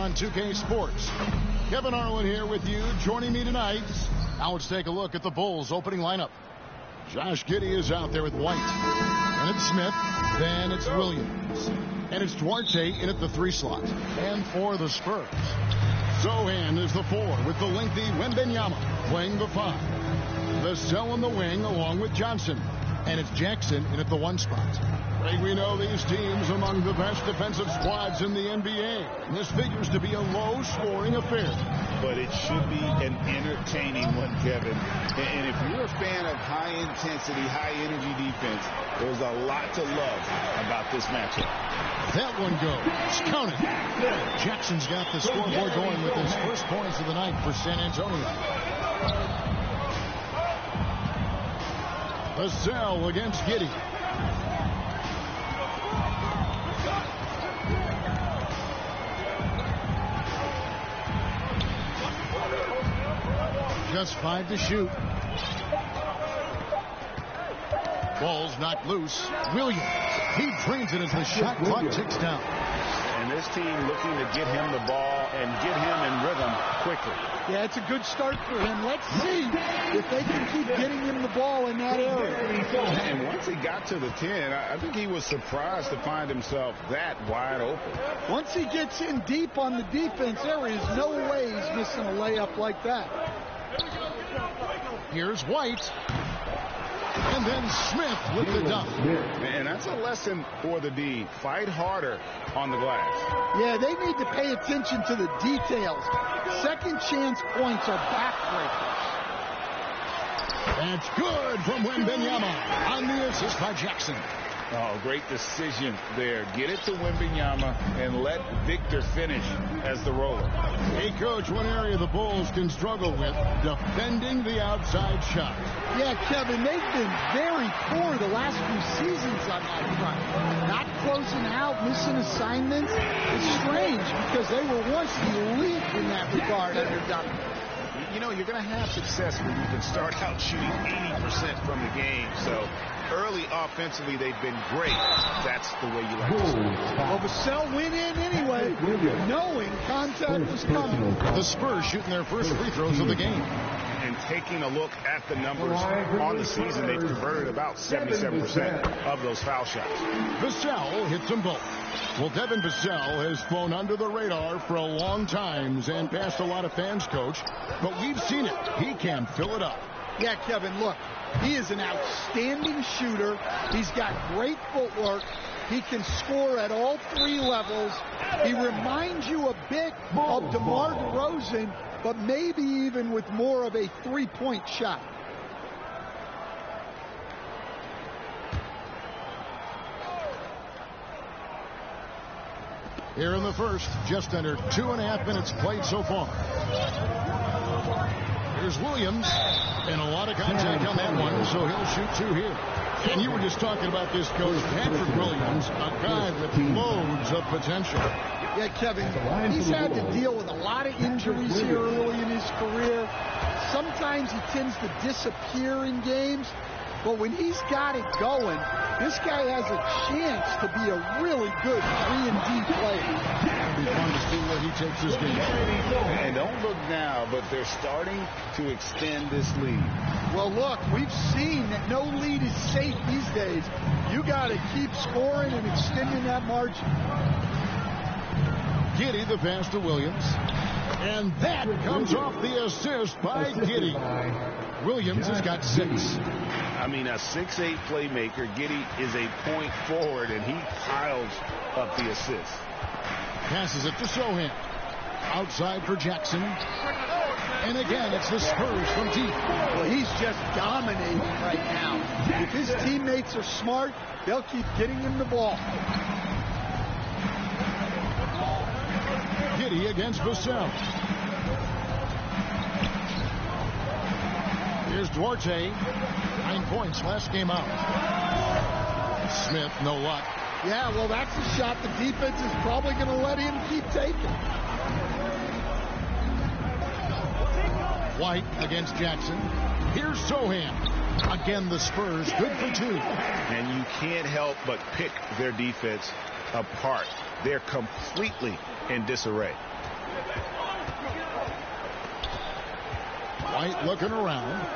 on 2K Sports. Kevin Harlan here with you. Joining me tonight. Now let's take a look at the Bulls opening lineup. Josh Giddey is out there with White. And it's Smith. Then it's Williams. And it's Duarte in at the 3 slot. And for the Spurs, Sohan is the 4 with the lengthy Wembanyama playing the 5. Vassell in the wing along with Johnson. And it's Jackson in at the 1 spot. Right, we know these teams among the best defensive squads in the NBA. And this figures to be a low-scoring affair. But it should be an entertaining one, Kevin. And if you're a fan of high-intensity, high-energy defense, there's a lot to love about this matchup. That one goes. Count it. Jackson's got the scoreboard going with his first points of the night for San Antonio. Vassell against Giddey. Just 5 to shoot. Ball's knocked loose. Williams. He drains it as the shot clock ticks down. And this team looking to get him the ball and get him in rhythm quickly. Yeah, it's a good start for him. Let's see if they can keep getting him the ball in that area. And once he got to the 10, I think he was surprised to find himself that wide open. Once he gets in deep on the defense, there is no way he's missing a layup like that. Here's White. And then Smith with the dunk. And that's a lesson for the D. Fight harder on the glass. Yeah, they need to pay attention to the details. Second chance points are backbreakers. That's good from Wembanyama on the assist by Jackson. Oh, great decision there. Get it to Wembanyama and let Victor finish as the roller. Hey, Coach, one area the Bulls can struggle with, defending the outside shot. Yeah, Kevin, they've been very poor the last few seasons on that front. Not closing out, missing assignments. It's strange because they were once the elite in that regard under Duncan. You know, you're going to have success when you can start out shooting 80% from the game. So early offensively, they've been great. That's the way you like to see it. Well, Vassell went in anyway, knowing contact was coming. The Spurs shooting their first free throws of the game. And taking a look at the numbers on the season, they've converted about 77% of those foul shots. Vassell hits them both. Well, Devin Vassell has flown under the radar for a long time and passed a lot of fans, Coach. But we've seen it. He can fill it up. Yeah, Kevin, look. He is an outstanding shooter. He's got great footwork. He can score at all 3 levels. He reminds you a bit of DeMar DeRozan, but maybe even with more of a 3-point shot. Here in the first, just under 2.5 minutes played so far. Here's Williams, and a lot of contact on that one, so he'll shoot 2 here. And you were just talking about this, Coach, Patrick Williams, a guy with loads of potential. Yeah, Kevin, he's had to deal with a lot of injuries here early in his career. Sometimes he tends to disappear in games, but when he's got it going, this guy has a chance to be a really good 3-and-D player. It'll be fun to see where he takes his game. And don't look now, but they're starting to extend this lead. Well, look, we've seen that no lead is safe these days. You got to keep scoring and extending that margin. Giddey the pass to Williams. And that comes off the assist by Giddey. Williams has got 6. I mean, a 6'8 playmaker. Giddey is a point forward, and he piles up the assist. Passes it to Sohan. Outside for Jackson. And again, it's the Spurs from deep. Well, he's just dominating right now. If his teammates are smart, they'll keep getting him the ball. Giddey against Vassell. Here's Duarte. 9 points last game out. Smith, no luck. Yeah, well, that's a shot the defense is probably going to let him keep taking. White against Jackson. Here's Sohan. Again, the Spurs good for 2. And you can't help but pick their defense apart. They're completely in disarray. White looking around.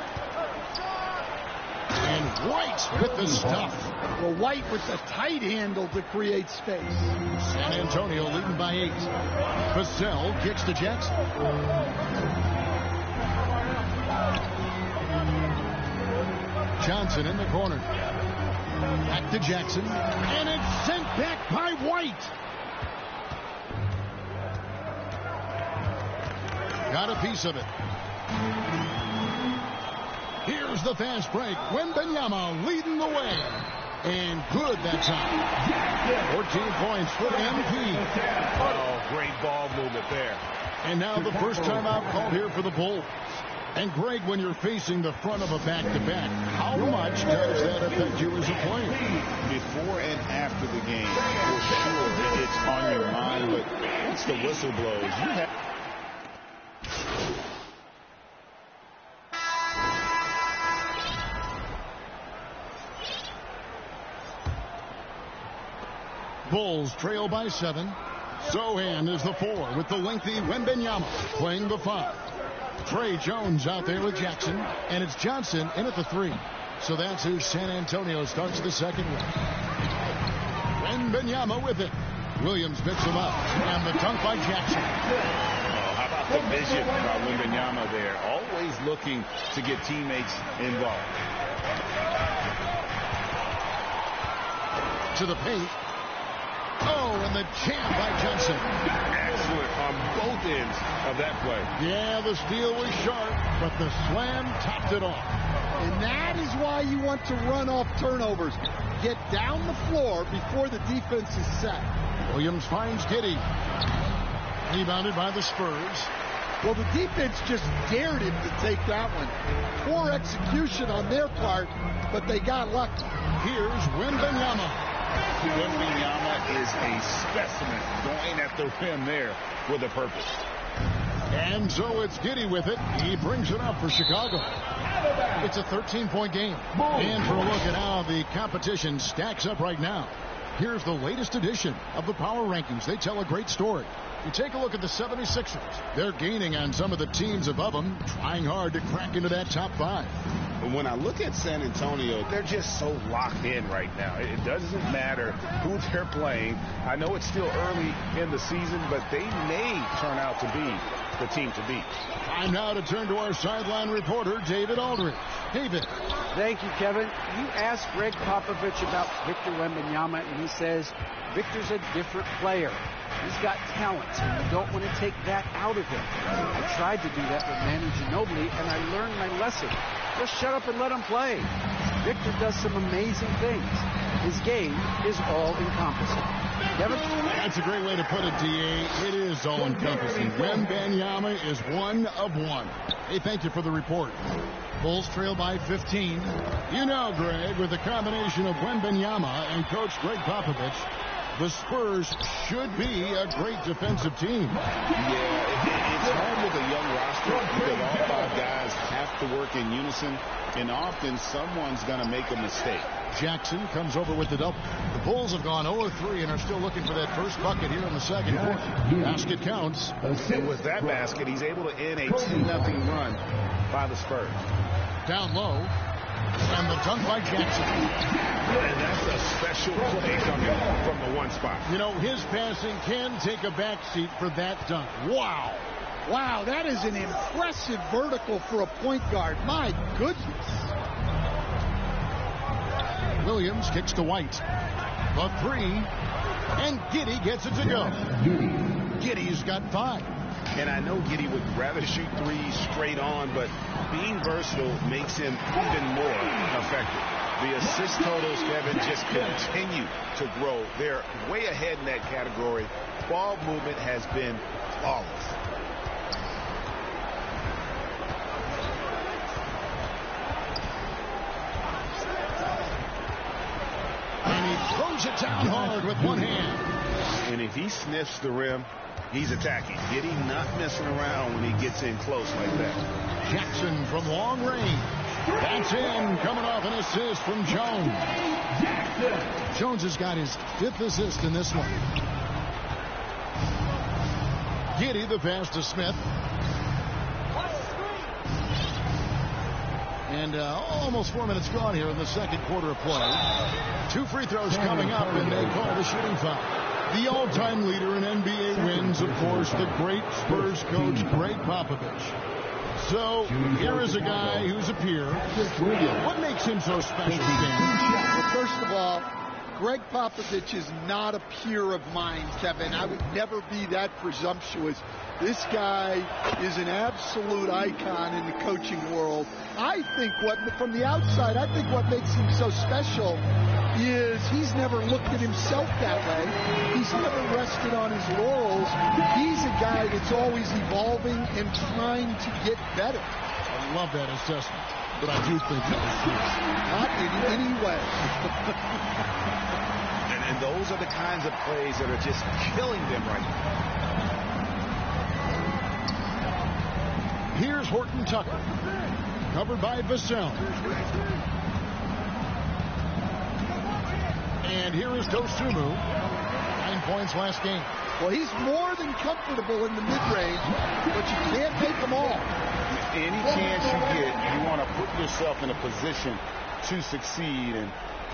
And White with the stuff. Well, White with the tight handle to create space. San Antonio leading by 8. Vassell kicks to Jackson. Johnson in the corner. Back to Jackson. And it's sent back by White. Got a piece of it. Here's the fast break. Wembanyama leading the way. And good that time. 14 points for the MP. Oh, great ball movement there. And now the first timeout called here for the Bulls. And Greg, when you're facing the front of a back-to-back, how much does that affect you as a player? Before and after the game, for sure, it's on your mind. But once the whistle blows, you have... Bulls trail by 7. Sohan is the 4 with the lengthy Wembanyama playing the 5. Trey Jones out there with Jackson, and it's Johnson in at the 3. So that's who San Antonio starts the second with. Wembanyama with it. Williams picks him up, and the dunk by Jackson. Oh, how about the vision by Wembanyama there? Always looking to get teammates involved. To the paint. Oh, and the jam by Johnson. Excellent on both ends of that play. Yeah, the steal was sharp, but the slam topped it off. And that is why you want to run off turnovers. Get down the floor before the defense is set. Williams finds Giddey. Rebounded by the Spurs. Well, the defense just dared him to take that one. Poor execution on their part, but they got lucky. Here's Wembanyama. Wembanyama is a specimen going at the rim there with a purpose. And so it's Giddey with it. He brings it up for Chicago. It's a 13-point game. And for a look at how the competition stacks up right now, here's the latest edition of the Power Rankings. They tell a great story. You take a look at the 76ers. They're gaining on some of the teams above them, trying hard to crack into that top 5. When I look at San Antonio, they're just so locked in right now. It doesn't matter who they're playing. I know it's still early in the season, but they may turn out to be the team to beat. Time now to turn to our sideline reporter, David Aldridge. David. Thank you, Kevin. You asked Greg Popovich about Victor Wembanyama, and he says Victor's a different player. He's got talent, and you don't want to take that out of him. I tried to do that with Manu Ginobili, and I learned my lesson. Just shut up and let him play. Victor does some amazing things. His game is all-encompassing. Kevin? That's a great way to put it, D.A. It is all-encompassing. Wembanyama is one of one. Hey, thank you for the report. Bulls trail by 15. You know, Greg, with the combination of Wembanyama and Coach Greg Popovich, the Spurs should be a great defensive team. Yeah, it's hard with a young roster because all 5 guys have to work in unison, and often someone's going to make a mistake. Jackson comes over with the double. The Bulls have gone 0-3 and are still looking for that first bucket here in the second quarter. Basket counts. And with that basket, he's able to end a 2-0 run by the Spurs. Down low. And the dunk by Jackson. And that's a special play coming from the one spot. You know, his passing can take a backseat for that dunk. Wow. Wow, that is an impressive vertical for a point guard. My goodness. Williams kicks to White. The 3. And Giddey gets it to go. Giddey's got 5. And I know Giddey would rather shoot 3s straight on, but being versatile makes him even more effective. The assist totals, Kevin, just continue to grow. They're way ahead in that category. Ball movement has been flawless. And he throws it down hard with one hand. And if he sniffs the rim, he's attacking. Giddey not messing around when he gets in close like that. Jackson from long range. That's in, coming off an assist from Jones. Jones has got his 5th assist in this one. Giddey, the pass to Smith. And almost 4 minutes gone here in the second quarter of play. 2 free throws coming up, and they call the shooting foul. The all-time leader in NBA wins, of course, the great Spurs coach, Greg Popovich. So here is a guy who's a peer. What makes him so special, Stan? Well, first of all, Greg Popovich is not a peer of mine, Kevin. I would never be that presumptuous. This guy is an absolute icon in the coaching world. I think from the outside, I think what makes him so special is he's never looked at himself that way. He's never rested on his laurels. He's a guy that's always evolving and trying to get better. I love that assessment, but I do think that was true. Not in any way. And those are the kinds of plays that are just killing them right now. Here's Horton Tucker, covered by Vassell. And here is Dosunmu. 9 points last game. Well, he's more than comfortable in the mid-range, but you can't make them all. Any chance you get, you want to put yourself in a position to succeed, and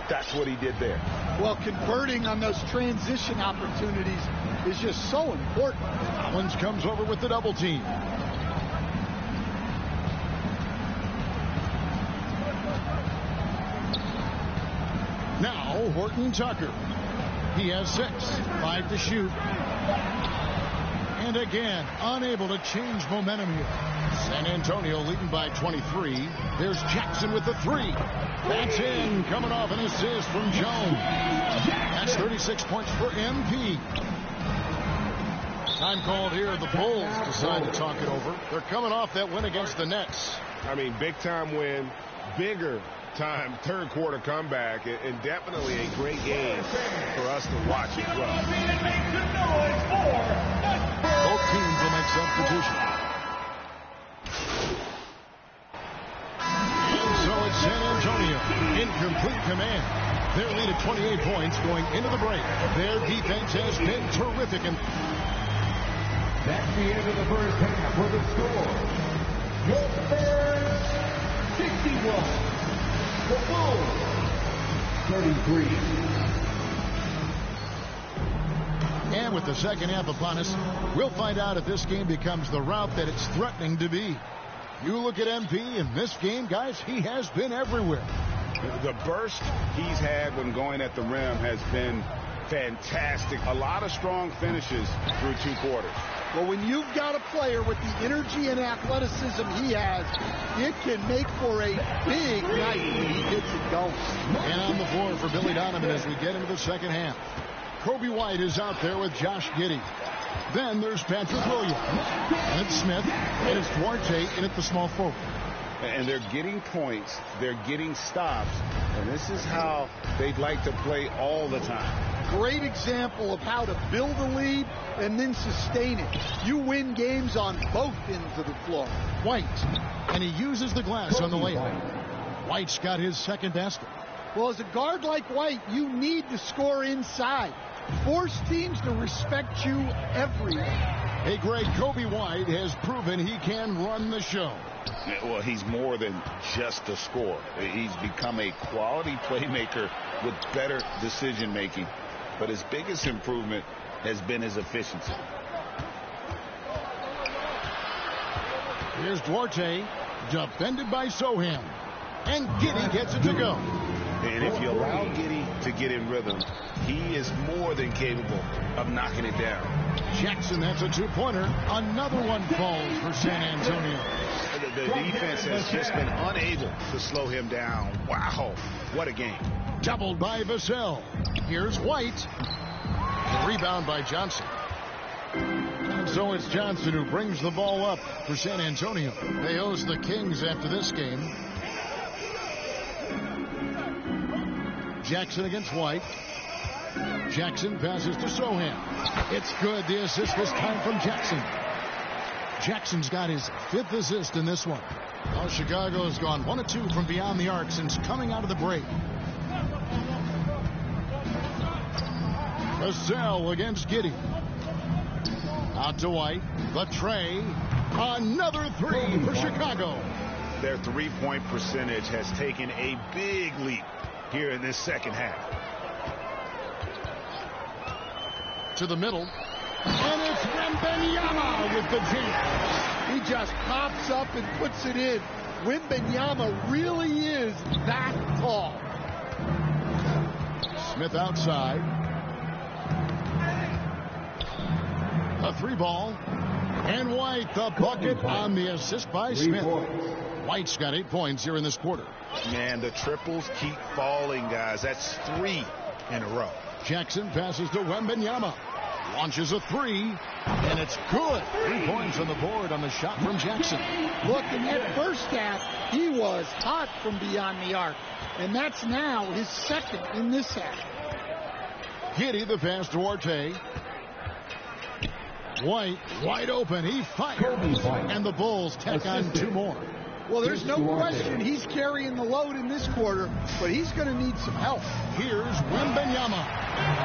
that's what he did there. Well, converting on those transition opportunities is just so important. Collins comes over with the double team. Now, Horton Tucker. He has 6, 5 to shoot. And again, unable to change momentum here. San Antonio leading by 23. There's Jackson with the 3. That's in, coming off an assist from Jones. That's 36 points for MP. Time called here. The Bulls decide to talk it over. They're coming off that win against the Nets. I mean, big-time win, bigger time third quarter comeback, and definitely a great game for us to watch as well. Both teams will make substitutions. And so it's San Antonio in complete command. Their lead at 28 points going into the break. Their defense has been terrific. And that's the end of the first half for the score. Your Spurs 61. The Bulls 33. And with the second half upon us, we'll find out if this game becomes the rout that it's threatening to be. You look at MP in this game, guys, he has been everywhere. The burst he's had when going at the rim has been fantastic. A lot of strong finishes through 2 quarters. Well, when you've got a player with the energy and athleticism he has, it can make for a big night when he gets it going. And on the floor for Billy Donovan as we get into the second half. Kobe White is out there with Josh Giddey. Then there's Patrick Williams. And it's Smith. And it's Duarte in at the small forward. And they're getting points. They're getting stops. And this is how they'd like to play all the time. Great example of how to build a lead and then sustain it. You win games on both ends of the floor. White. And he uses the glass on the layup. White's got his second basket. Well, as a guard like White, you need to score inside. Force teams to respect you everywhere. Hey, Greg, Kobe White has proven he can run the show. Well, he's more than just a scorer. He's become a quality playmaker with better decision-making. But his biggest improvement has been his efficiency. Here's Duarte, defended by Sohan. And Giddey gets it to go. And if you allow Giddey to get in rhythm, he is more than capable of knocking it down. Jackson, that's a 2-pointer. Another one falls for San Antonio. The defense has just been unable to slow him down. Wow, what a game. Doubled by Vassell. Here's White. The rebound by Johnson. And so it's Johnson who brings the ball up for San Antonio. They host the Kings after this game. Jackson against White. Jackson passes to Sohan. It's good. The assist this time from Jackson. Jackson's got his 5th assist in this one. Well, Chicago has gone 1 of 2 from beyond the arc since coming out of the break. Vassell against Giddey. Out to White. The tray. Another three for Chicago. Their three-point percentage has taken a big leap here in this second half. To the middle. And it's Wembanyama with the jam. He just pops up and puts it in. Wembanyama really is that tall. Smith outside. A three ball. And White, the bucket on the assist by Smith. White's got 8 points here in this quarter. Man, the triples keep falling, guys. That's 3 in a row. Jackson passes to Wembanyama. Launches a three, and it's good. 3 points on the board on the shot from Jackson. Look, in that first half, he was hot from beyond the arc. And that's now his second in this half. Giddey the pass to Duarte. White wide open. He fires. And the Bulls tack on 2 more. Well, there's no question he's carrying the load in this quarter, but he's going to need some help. Here's Wembanyama.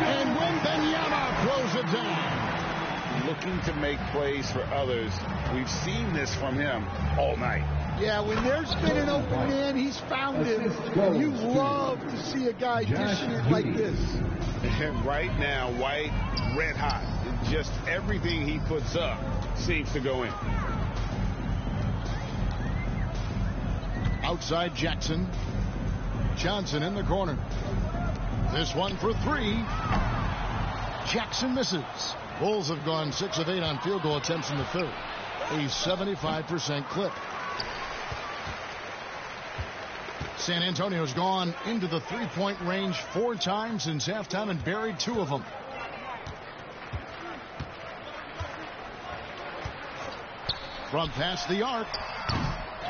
And Wembanyama throws it down. Looking to make plays for others. We've seen this from him all night. Yeah, when there's been an open man, he's found it. You love to see a guy dishing it like this. And right now, White, red hot. Just everything he puts up seems to go in. Outside Jackson. Johnson in the corner. This one for 3. Jackson misses. Bulls have gone 6 of 8 on field goal attempts in the third. A 75% clip. San Antonio's gone into the 3-point range 4 times since halftime and buried 2 of them. From past the arc.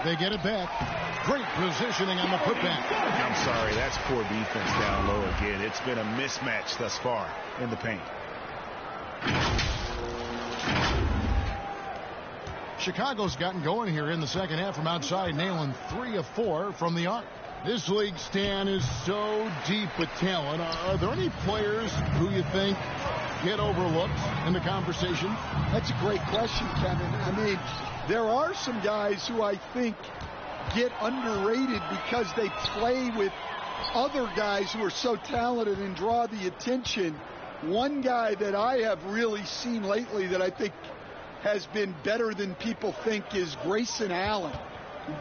They get it back. Great positioning on the putback. I'm sorry, that's poor defense down low again. It's been a mismatch thus far in the paint. Chicago's gotten going here in the second half from outside, nailing 3 of 4 from the arc. This league, Stan, is so deep with talent. Are there any players who you think get overlooked in the conversation? That's a great question, Kevin. I mean, there are some guys who I think get underrated because they play with other guys who are so talented and draw the attention. One guy that I have really seen lately that I think has been better than people think is Grayson Allen,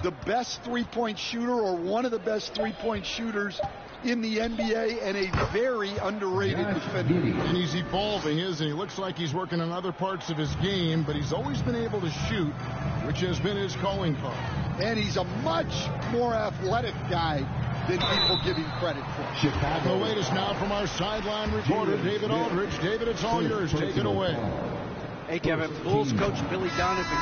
the best three-point shooter or one of the best three-point shooters in the NBA and a very underrated defender. And he's evolving, isn't he? Looks like he's working on other parts of his game, but he's always been able to shoot, which has been his calling card. And he's a much more athletic guy than people give him credit for. Chicago. The latest now from our sideline reporter, David Aldridge. David, it's all yours. Take it away. Hey, Kevin. Bulls coach Billy Donovan.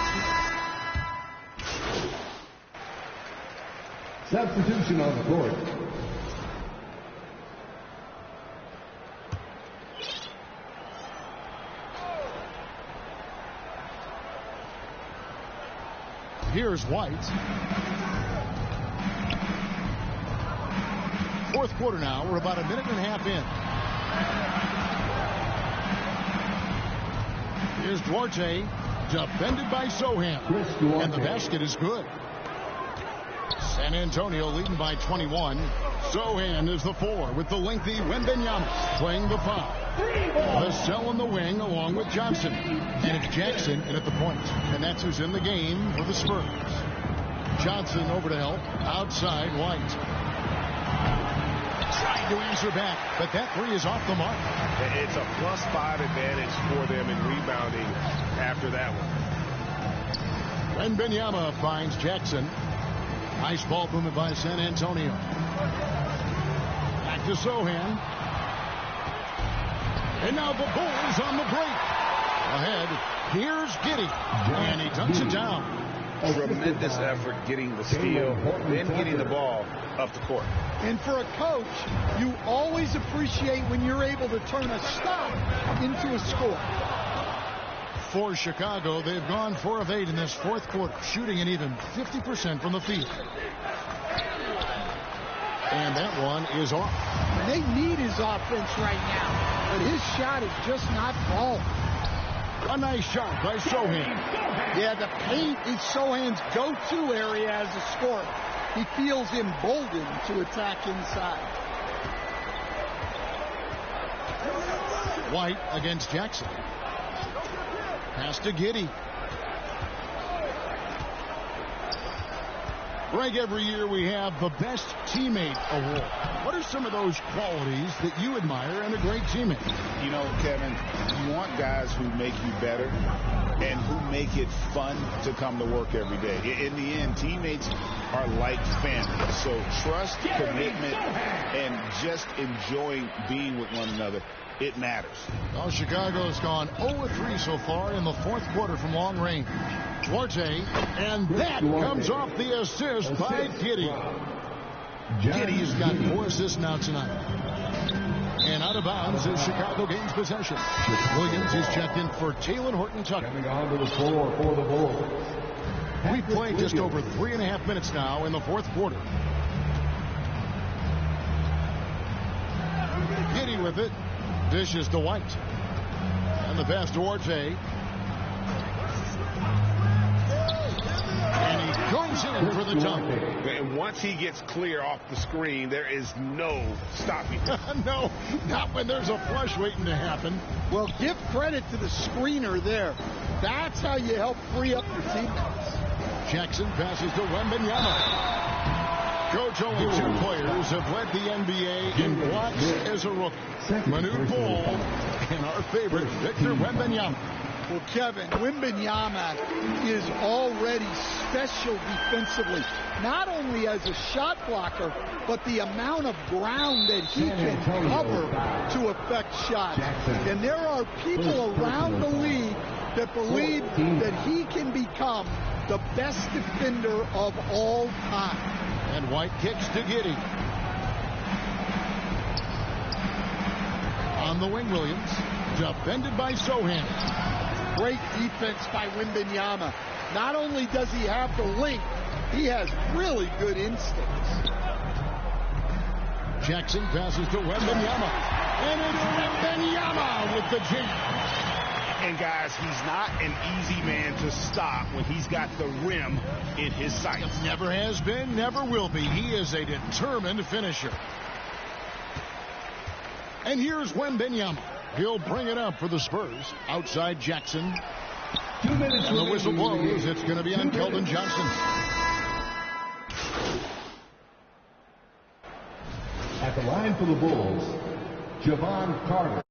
Substitution on the court. Here's White. Fourth quarter now. We're about a minute and a half in. Here's Duarte, defended by Sohan. And the basket is good. San Antonio leading by 21. Sohan is the 4 with the lengthy Wembanyama playing the 5. The cell in the wing along with Johnson. And it's Jackson in at the point. And that's who's in the game for the Spurs. Johnson over to help. Outside White. Trying to answer back, but that 3 is off the mark. It's a +5 advantage for them in rebounding after that one. Wembanyama finds Jackson. Nice ball movement by San Antonio. Back to Sohan. And now the Bulls on the break. Ahead, here's Giddey. And he dunks it down. Tremendous effort getting the steal, then getting the ball up the court. And for a coach, you always appreciate when you're able to turn a stop into a score. For Chicago, they've gone 4 of 8 in this fourth quarter, shooting an even 50% from the field. And that one is off. They need his offense right now, but his shot is just not falling. A nice shot by Sohan. Yeah, the paint is Sohan's go-to area as a scorer. He feels emboldened to attack inside. White against Jackson. Pass to Giddey. Greg, every year we have the Best Teammate Award. What are some of those qualities that you admire in a great teammate? You know, Kevin, you want guys who make you better and who make it fun to come to work every day. In the end, teammates are like family. So trust, commitment, and just enjoying being with one another, it matters. Well, Chicago's gone 0-3 so far in the fourth quarter from long range. Duarte, and that comes off the assist by Giddey. Giddey's got 4 assists now tonight. And out of bounds is Chicago gains possession. Williams is checked in for Taylor Horton-Tucker. Coming onto the floor for the Bulls. We've played just over 3.5 minutes now in the fourth quarter. Giddey with it. Dishes to White. And the pass to Duarte. And he goes in for the dunk. And once he gets clear off the screen, there is no stopping him. No, not when there's a flush waiting to happen. Well, give credit to the screener there. That's how you help free up your teammates. Jackson passes to Wembanyama. Coach, only 2 players have led the NBA in blocks as a rookie. Manute Bol and our favorite, Victor Wembanyama. Well, Kevin, Wembanyama is already special defensively, not only as a shot blocker, but the amount of ground that he can cover to affect shots. And there are people around the league that believe that he can become the best defender of all time. And White kicks to Giddey. On the wing, Williams. Defended by Sohan. Great defense by Wembanyama. Not only does he have the length, he has really good instincts. Jackson passes to Wembanyama. And it's Wembanyama with the jam. And guys, he's not an easy man to stop when he's got the rim in his sights. Never has been, never will be. He is a determined finisher. And here's Wembanyama. He'll bring it up for the Spurs. Outside Jackson. 2 minutes And the whistle blows. It's going to be on Keldon Johnson. At the line for the Bulls, Javon Carter.